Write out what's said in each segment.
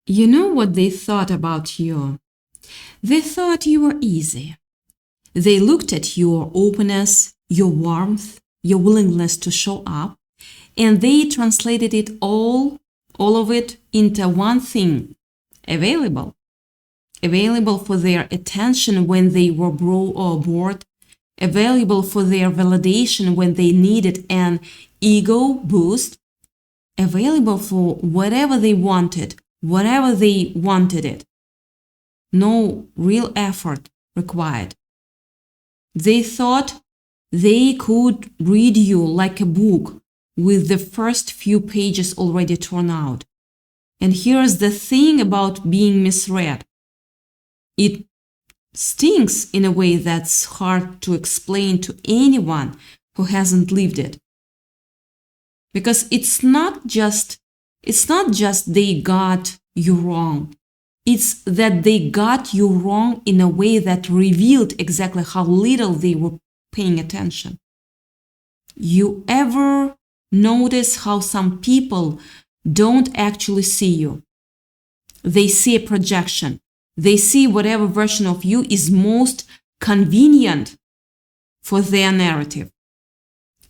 You know what they thought about you? They thought you were easy. They looked at your openness, your warmth, your willingness to show up, and they translated it all of it into one thing: available. Available for their attention when they were bored, available for their validation when they needed an ego boost, available for whatever they wanted, whatever they wanted it. No real effort required. They thought they could read you like a book with the first few pages already torn out. And here's the thing about being misread. It stings in a way that's hard to explain to anyone who hasn't lived it. Because it's not just they got you wrong. It's that they got you wrong in a way that revealed exactly how little they were paying attention. You ever notice how some people don't actually see you? They see a projection. They see whatever version of you is most convenient for their narrative.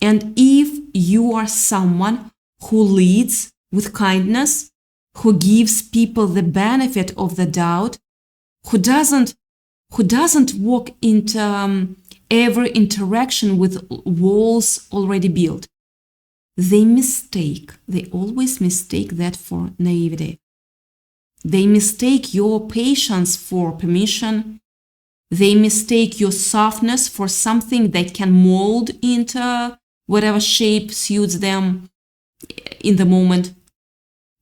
And if you are someone who leads with kindness, who gives people the benefit of the doubt, who doesn't walk into every interaction with walls already built, they always mistake that for naivety. They mistake your patience for permission. They mistake your softness for something that can mold into whatever shape suits them in the moment.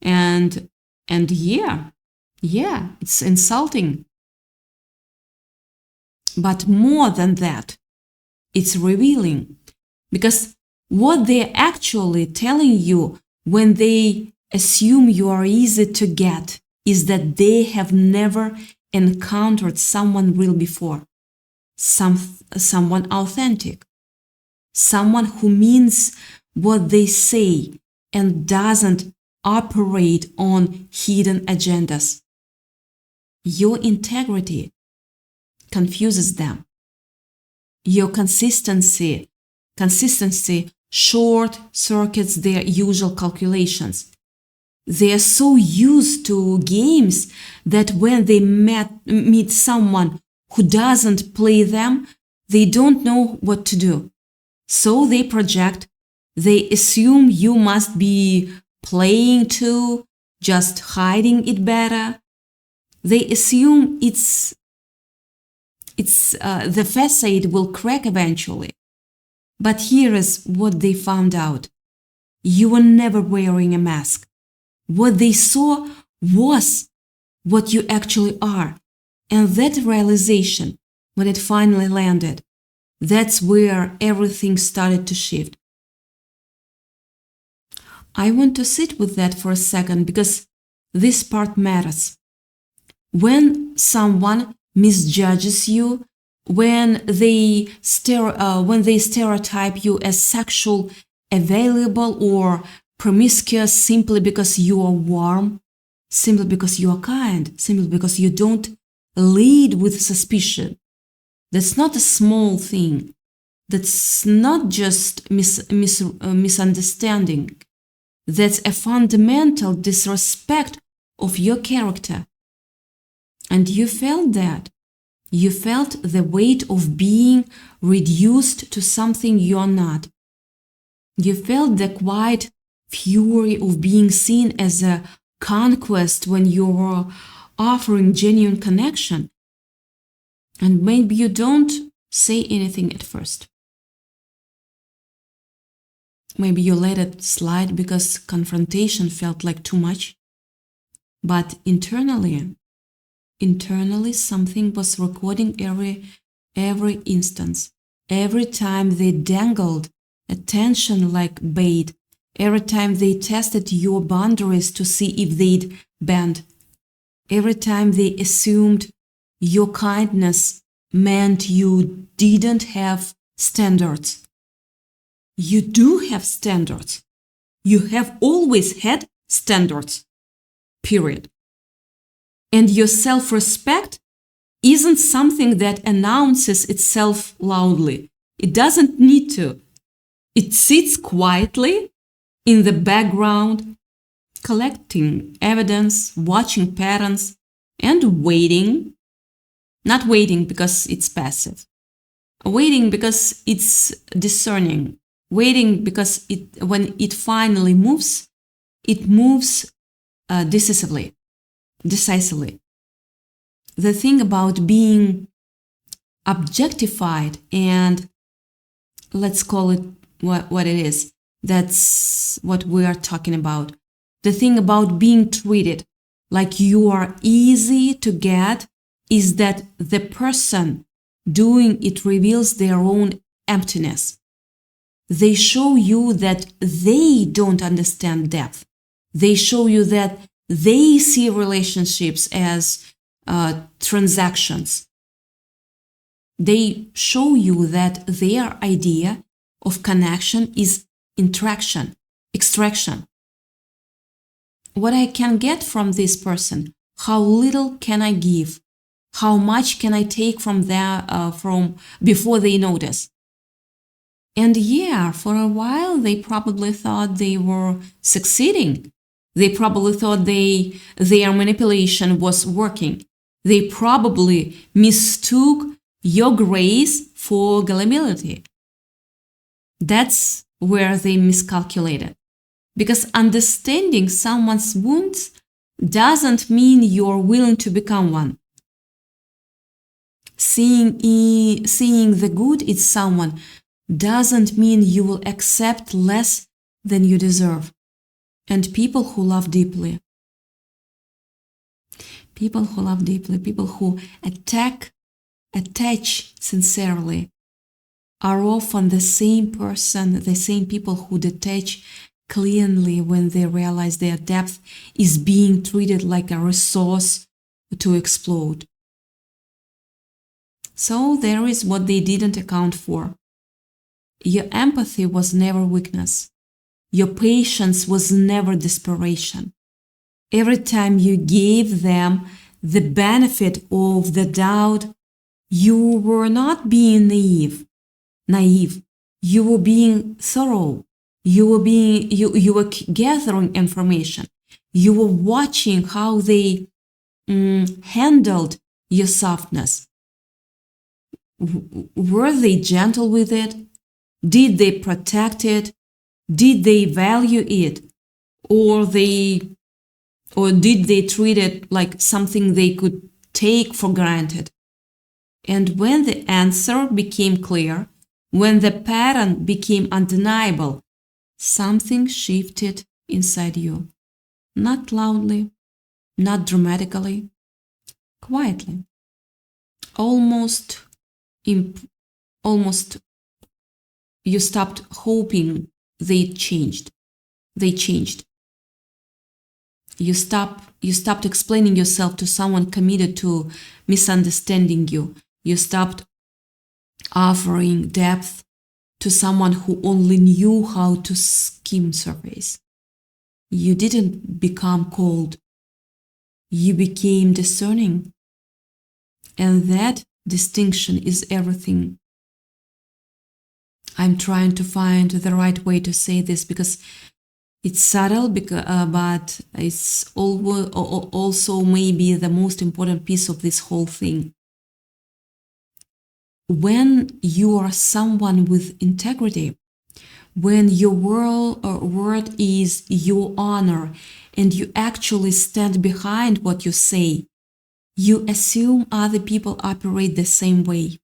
And yeah, it's insulting. But more than that, it's revealing. Because what they're actually telling you when they assume you are easy to get is that they have never encountered someone real before. Someone authentic. Someone who means what they say and doesn't operate on hidden agendas. Your integrity confuses them. Your consistency short circuits their usual calculations. They are so used to games that when they meet someone who doesn't play them, they don't know what to do. So they project. They assume you must be playing too, just hiding it better. They assume the facade will crack eventually. But here is what they found out. You were never wearing a mask. What they saw was what you actually are. And that realization, when it finally landed, that's where everything started to shift. I want to sit with that for a second because this part matters. When someone misjudges you, when they stereotype you as sexual, available, or promiscuous simply because you are warm, simply because you are kind, simply because you don't lead with suspicion, that's not a small thing. That's not just misunderstanding. That's a fundamental disrespect of your character. And you felt that. You felt the weight of being reduced to something you're not. You felt the quiet fury of being seen as a conquest when you were offering genuine connection. And maybe you don't say anything at first. Maybe you let it slide because confrontation felt like too much. But internally something was recording every instance. Every time they dangled attention like bait. Every time they tested your boundaries to see if they'd bend. Every time they assumed your kindness meant you didn't have standards. You do have standards. You have always had standards. Period. And your self-respect isn't something that announces itself loudly. It doesn't need to. It sits quietly in the background, collecting evidence, watching patterns, and waiting. Not waiting because it's passive. Waiting because it's discerning. Waiting because when it finally moves, it moves decisively. The thing about being objectified, and let's call it what it is, that's what we are talking about. The thing about being treated like you are easy to get is that the person doing it reveals their own emptiness. They show you that they don't understand depth. They show you that they see relationships as transactions. They show you that their idea of connection is interaction, extraction. What I can get from this person, how little can I give? How much can I take from before they notice? And yeah, for a while they probably thought they were succeeding. They probably thought their manipulation was working. They probably mistook your grace for gullibility. That's where they miscalculated. Because understanding someone's wounds doesn't mean you're willing to become one. Seeing the good in someone doesn't mean you will accept less than you deserve. And people who love deeply, people who attach sincerely, are often the same people who detach cleanly when they realize their depth is being treated like a resource to explode. So there is what they didn't account for. Your empathy was never weakness. Your patience was never desperation. Every time you gave them the benefit of the doubt, you were not being naive. You were being thorough. You were gathering information. You were watching how they handled your softness. Were they gentle with it? Did they protect it? Did they value it? Or did they treat it like something they could take for granted? And when the answer became clear, when the pattern became undeniable, something shifted inside you. Not loudly, not dramatically, quietly. Almost you stopped hoping they changed. You stopped explaining yourself to someone committed to misunderstanding you. You stopped offering depth to someone who only knew how to skim surface. You didn't become cold. You became discerning. And that distinction is everything. I'm trying to find the right way to say this because it's subtle, but it's also maybe the most important piece of this whole thing. When you are someone with integrity, when your word is your honor, and you actually stand behind what you say, you assume other people operate the same way.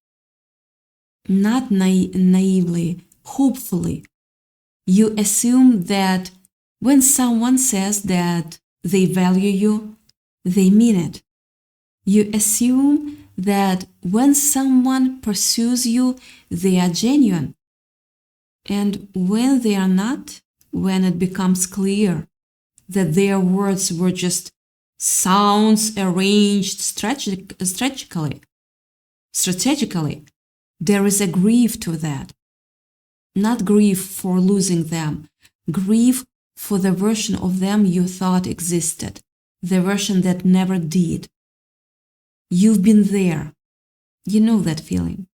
Not naively, hopefully. You assume that when someone says that they value you, they mean it. You assume that when someone pursues you, they are genuine. And when they are not, when it becomes clear that their words were just sounds arranged strategically, there is a grief to that. Not grief for losing them, grief for the version of them you thought existed, the version that never did. You've been there. You know that feeling.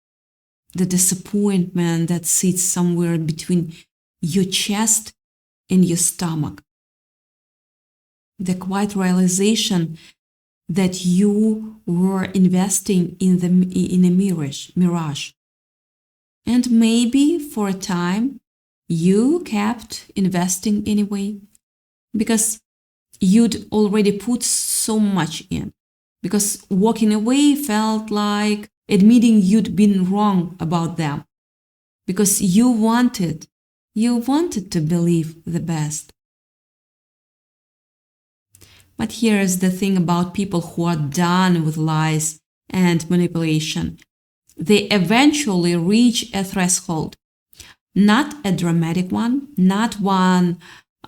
The disappointment that sits somewhere between your chest and your stomach. The quiet realization that you were investing in a mirage. And maybe for a time you kept investing anyway because you'd already put so much in. Because walking away felt like admitting you'd been wrong about them. Because you wanted to believe the best. But here is the thing about people who are done with lies and manipulation. They eventually reach a threshold. Not a dramatic one, not one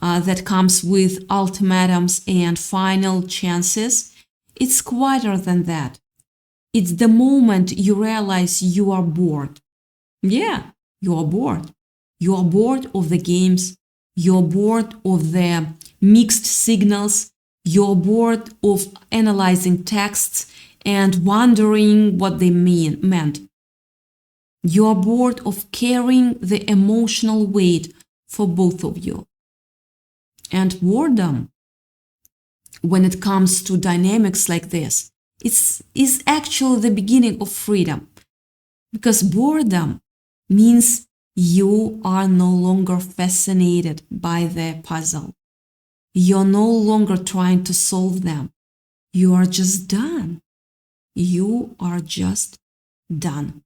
that comes with ultimatums and final chances. It's quieter than that. It's the moment you realize you are bored. Yeah, you are bored. You are bored of the games. You're bored of the mixed signals. You're bored of analyzing texts and wondering what they meant. You're bored of carrying the emotional weight for both of you. And boredom, when it comes to dynamics like this, is actually the beginning of freedom. Because boredom means you are no longer fascinated by the puzzle. You're no longer trying to solve them. You are just done. You are just done.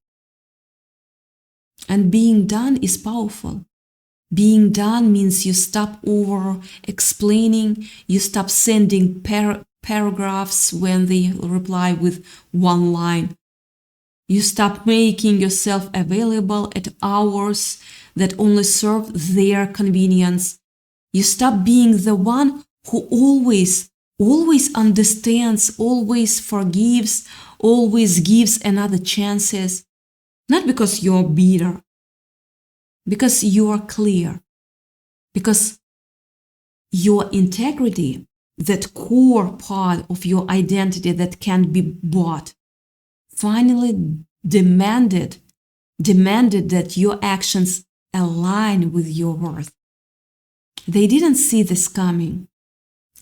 And being done is powerful. Being done means you stop over explaining, you stop sending paragraphs when they reply with one line. You stop making yourself available at hours that only serve their convenience. You stop being the one who always understands, always forgives, always gives another chances. Not because you're bitter, because you are clear, because your integrity, that core part of your identity that can't be bought, finally demanded that your actions align with your worth. They didn't see this coming.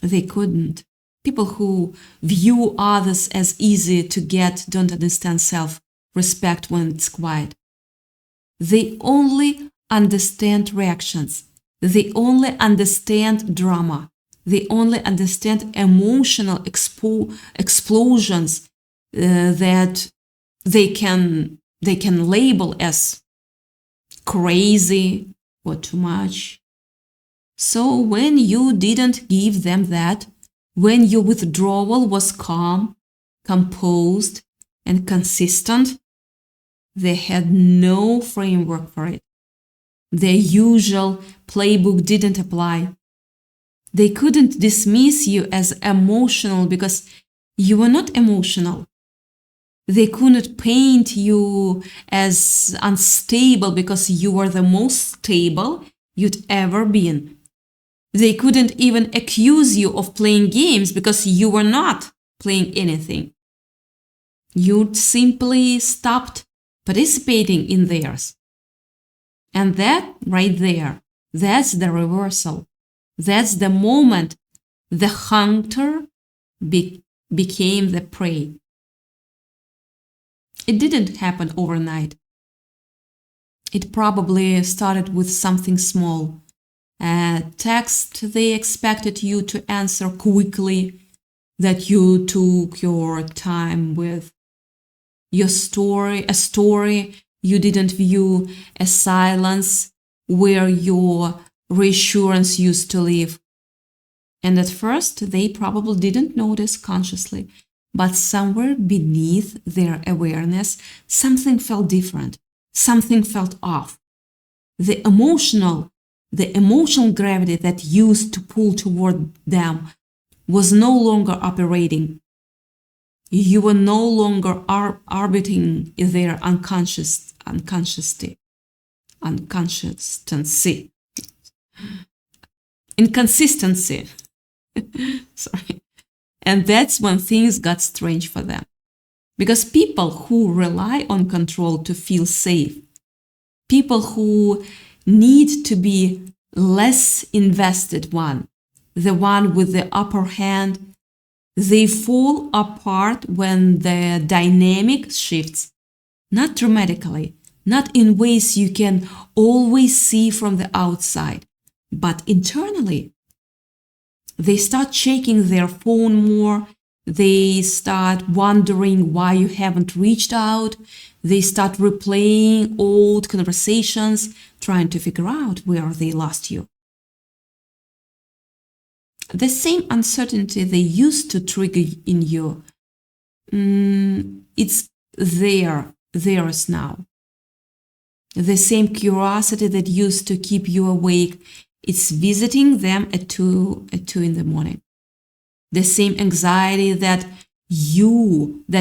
They couldn't. People who view others as easy to get don't understand self-respect when it's quiet. They only understand reactions. They only understand drama. They only understand emotional explosions that they can label as crazy or too much. So when you didn't give them that, when your withdrawal was calm, composed, and consistent, they had no framework for it. Their usual playbook didn't apply. They couldn't dismiss you as emotional because you were not emotional. They couldn't paint you as unstable because you were the most stable you'd ever been. They couldn't even accuse you of playing games because you were not playing anything. You'd simply stopped participating in theirs. And that right there, that's the reversal. That's the moment the hunter became the prey. It didn't happen overnight. It probably started with something small. A text they expected you to answer quickly, that you took your time with. A story you didn't view, a silence where your reassurance used to live. And at first, they probably didn't notice consciously, but somewhere beneath their awareness, something felt different, something felt off. The emotional gravity that used to pull toward them was no longer operating. You were no longer orbiting their inconsistency. Sorry. And that's when things got strange for them. Because people who rely on control to feel safe, people who need to be less invested one, the one with the upper hand, they fall apart when the dynamic shifts, not dramatically, not in ways you can always see from the outside, but internally. They start checking their phone more. They start wondering why you haven't reached out. They start replaying old conversations, trying to figure out where they lost you. The same uncertainty they used to trigger in you, it's theirs now. The same curiosity that used to keep you awake, it's visiting them at 2 in the morning. The same anxiety that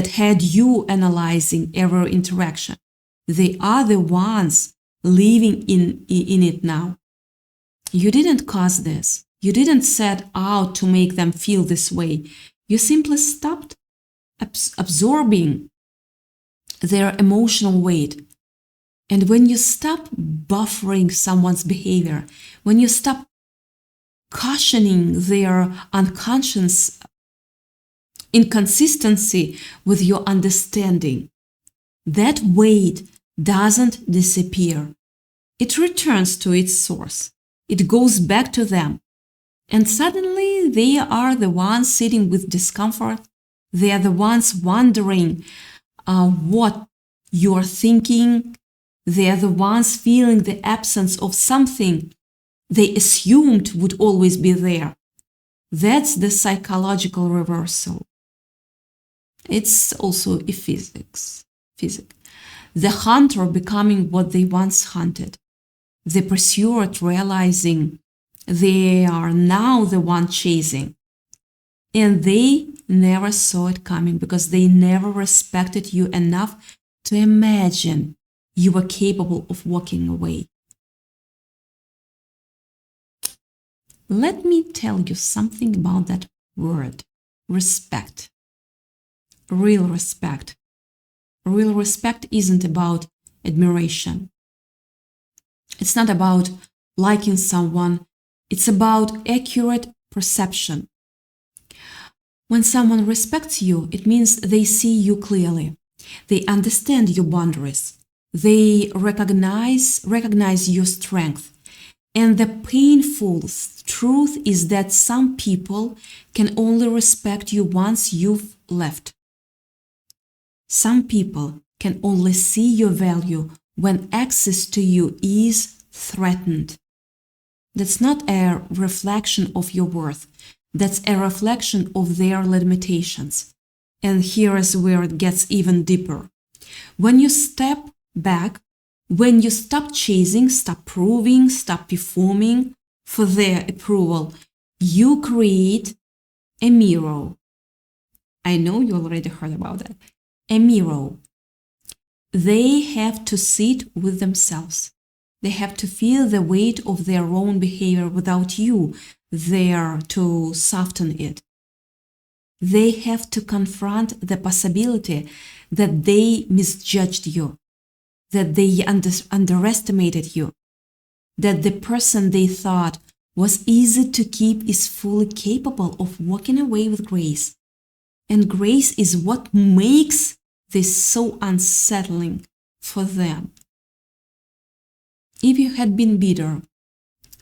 had you analyzing every interaction. They are the ones living in it now. You didn't cause this. You didn't set out to make them feel this way. You simply stopped absorbing their emotional weight. And when you stop buffering someone's behavior, when you stop cautioning their unconscious inconsistency with your understanding, that weight doesn't disappear. It returns to its source. It goes back to them. And suddenly they are the ones sitting with discomfort. They are the ones wondering what you're thinking. They are the ones feeling the absence of something they assumed would always be there. That's the psychological reversal. It's also a physics. The hunter becoming what they once hunted. The pursuer realizing they are now the one chasing. And they never saw it coming because they never respected you enough to imagine you were capable of walking away. Let me tell you something about that word, respect. Real respect. Real respect isn't about admiration. It's not about liking someone. It's about accurate perception. When someone respects you, it means they see you clearly. They understand your boundaries. They recognize your strength. And the painful truth is that some people can only respect you once you've left. Some people can only see your value when access to you is threatened. That's not a reflection of your worth. That's a reflection of their limitations. And here is where it gets even deeper. When you step back, when you stop chasing, stop proving, stop performing for their approval, you create a mirror. I know you already heard about that. A mirror. They have to sit with themselves. They have to feel the weight of their own behavior without you there to soften it. They have to confront the possibility that they misjudged you, that they underestimated you, that the person they thought was easy to keep is fully capable of walking away with grace. And grace is what makes this so unsettling for them. If you had been bitter,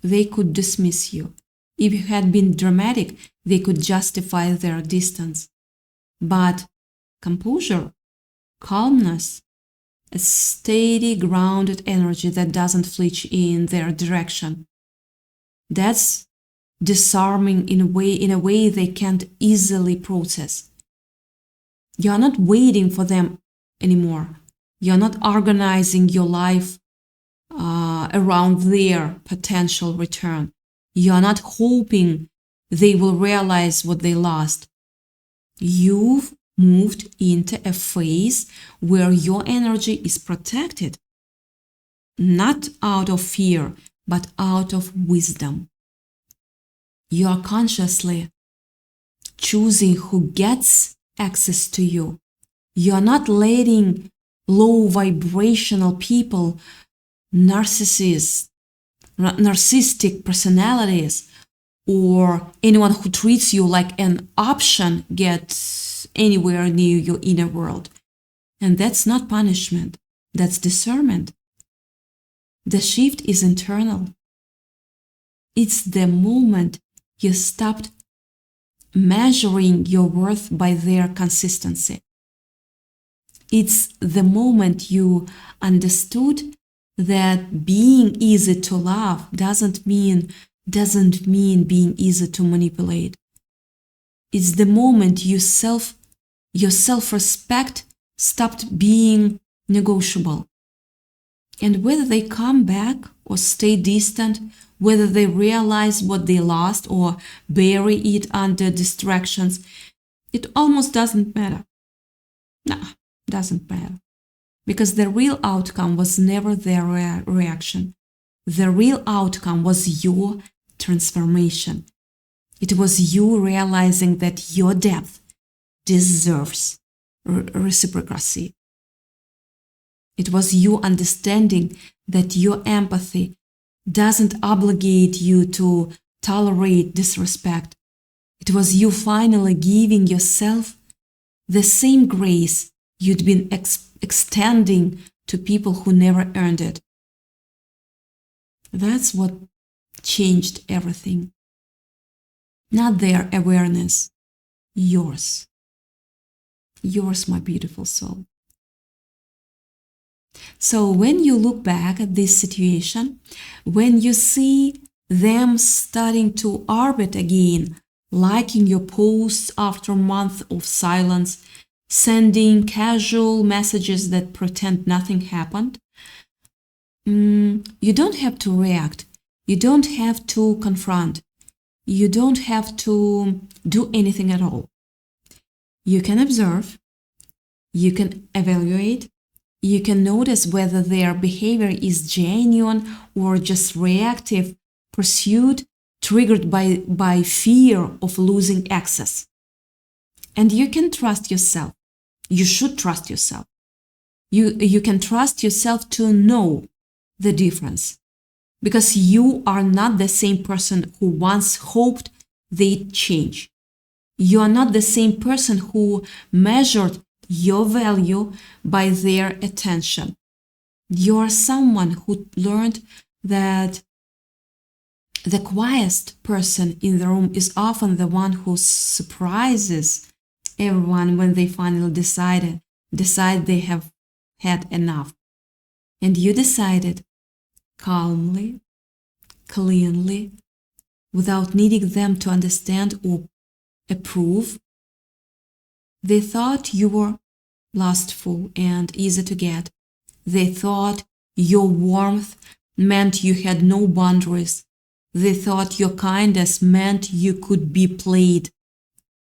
they could dismiss you. If you had been dramatic, they could justify their distance. But composure, calmness, a steady, grounded energy that doesn't flinch in their direction, that's disarming in a way they can't easily process. You're not waiting for them anymore. You're not organizing your life around their potential return. You're not hoping they will realize what they lost. You've moved into a phase where your energy is protected, not out of fear, but out of wisdom. You are consciously choosing who gets access to you, You are not letting low vibrational people, narcissists, narcissistic personalities, or anyone who treats you like an option get anywhere near your inner world. And that's not punishment, that's discernment. The shift is internal. It's the moment you stopped measuring your worth by their consistency. It's the moment you understood that being easy to love doesn't mean being easy to manipulate. It's the moment your self-respect stopped being negotiable. And whether they come back or stay distant, whether they realize what they lost or bury it under distractions, it almost doesn't matter. No, doesn't matter. Because the real outcome was never their reaction. The real outcome was your transformation. It was you realizing that your depth deserves reciprocity. It was you understanding that your empathy doesn't obligate you to tolerate disrespect. It was you finally giving yourself the same grace you'd been extending to people who never earned it. That's what changed everything. Not their awareness, yours. Yours, my beautiful soul. So when you look back at this situation, when you see them starting to orbit again, liking your posts after a month of silence, sending casual messages that pretend nothing happened, you don't have to react. You don't have to confront. You don't have to do anything at all. You can observe. You can evaluate. You can notice whether their behavior is genuine or just reactive pursuit triggered by fear of losing access. And you can trust yourself. You should trust yourself. You can trust yourself to know the difference, because you are not the same person who once hoped they'd change. You are not the same person who measured your value by their attention. You are someone who learned that the quietest person in the room is often the one who surprises everyone when they finally decide they have had enough. And you decided calmly, cleanly, without needing them to understand or approve. They thought you were lustful and easy to get. They thought your warmth meant you had no boundaries. They thought your kindness meant you could be played.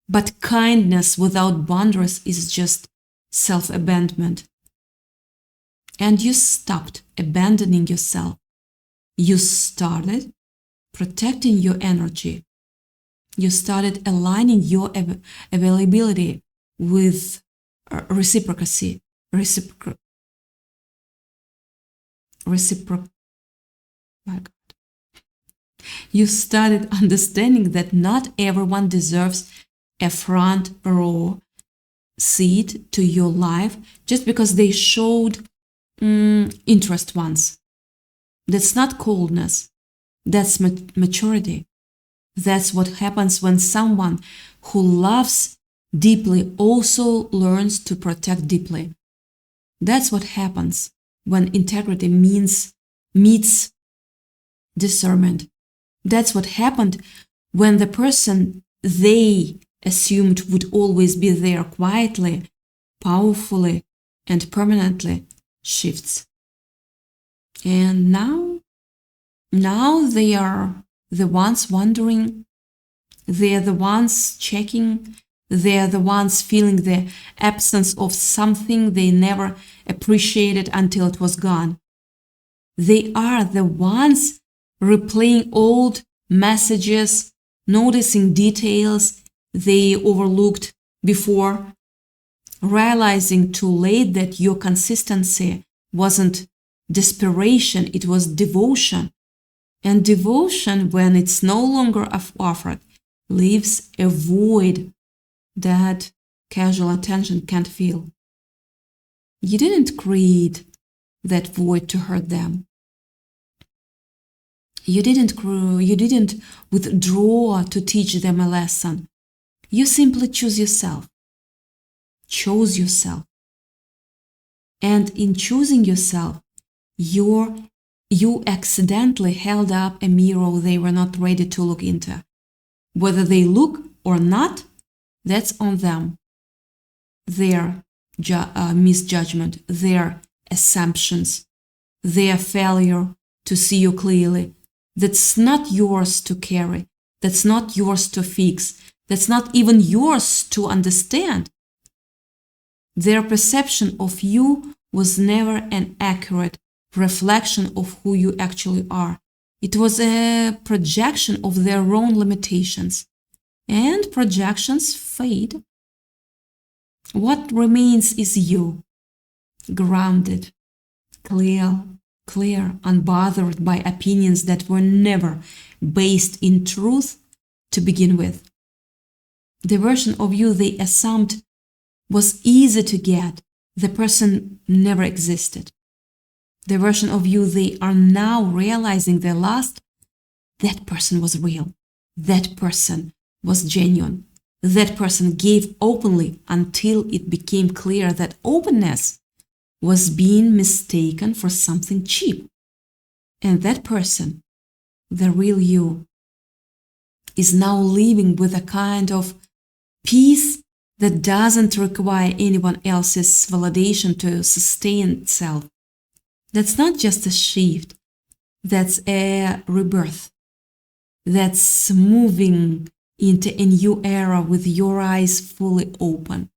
But kindness without boundaries is just self-abandonment. And you stopped abandoning yourself. You started protecting your energy. You started aligning your availability with reciprocity. My God. You started understanding that not everyone deserves a front row seat to your life just because they showed interest once. That's not coldness. That's maturity. That's what happens when someone who loves deeply also learns to protect deeply. That's what happens when integrity meets discernment. That's what happened when the person they assumed would always be there quietly, powerfully, and permanently shifts. And now they are the ones wondering, they are the ones checking, they are the ones feeling the absence of something they never appreciated until it was gone. They are the ones replaying old messages, noticing details they overlooked before, realizing too late that your consistency wasn't desperation, it was devotion. And devotion, when it's no longer offered, leaves a void that casual attention can't fill. You didn't create that void to hurt them. You didn't withdraw to teach them a lesson. You simply chose yourself. And in choosing yourself, you accidentally held up a mirror they were not ready to look into. Whether they look or not, that's on them. Their misjudgment, their assumptions, their failure to see you clearly. That's not yours to carry. That's not yours to fix. That's not even yours to understand. Their perception of you was never an accurate reflection of who you actually are. It was a projection of their own limitations. And projections fade. What remains is you, grounded, clear, unbothered by opinions that were never based in truth to begin with. The version of you they assumed was easy to get, the person never existed. The version of you they are now realizing they lost, that person was real. That person was genuine. That person gave openly until it became clear that openness was being mistaken for something cheap. And that person, the real you, is now living with a kind of peace that doesn't require anyone else's validation to sustain itself. That's not just a shift, that's a rebirth. That's moving into a new era with your eyes fully open.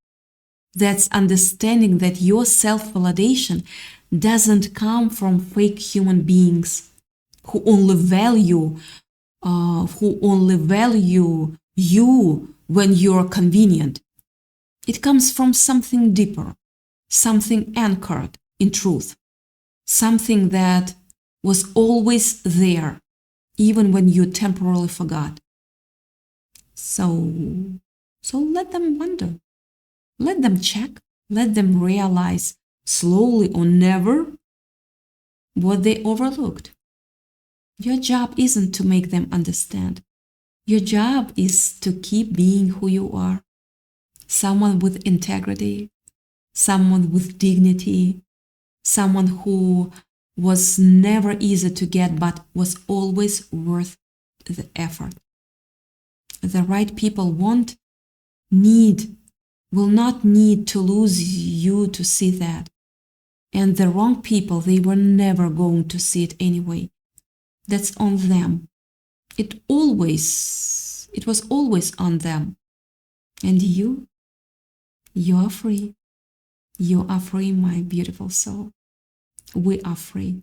That's understanding that your self-validation doesn't come from fake human beings who only value you when you're convenient. It comes from something deeper, something anchored in truth, something that was always there, even when you temporarily forgot. So let them wonder. Let them check. Let them realize slowly or never what they overlooked. Your job isn't to make them understand. Your job is to keep being who you are. Someone with integrity, someone with dignity, someone who was never easy to get but was always worth the effort. The right people will not need to lose you to see that. And the wrong people, they were never going to see it anyway. That's on them. It was always on them. And you are free. You are free, my beautiful soul. We are free.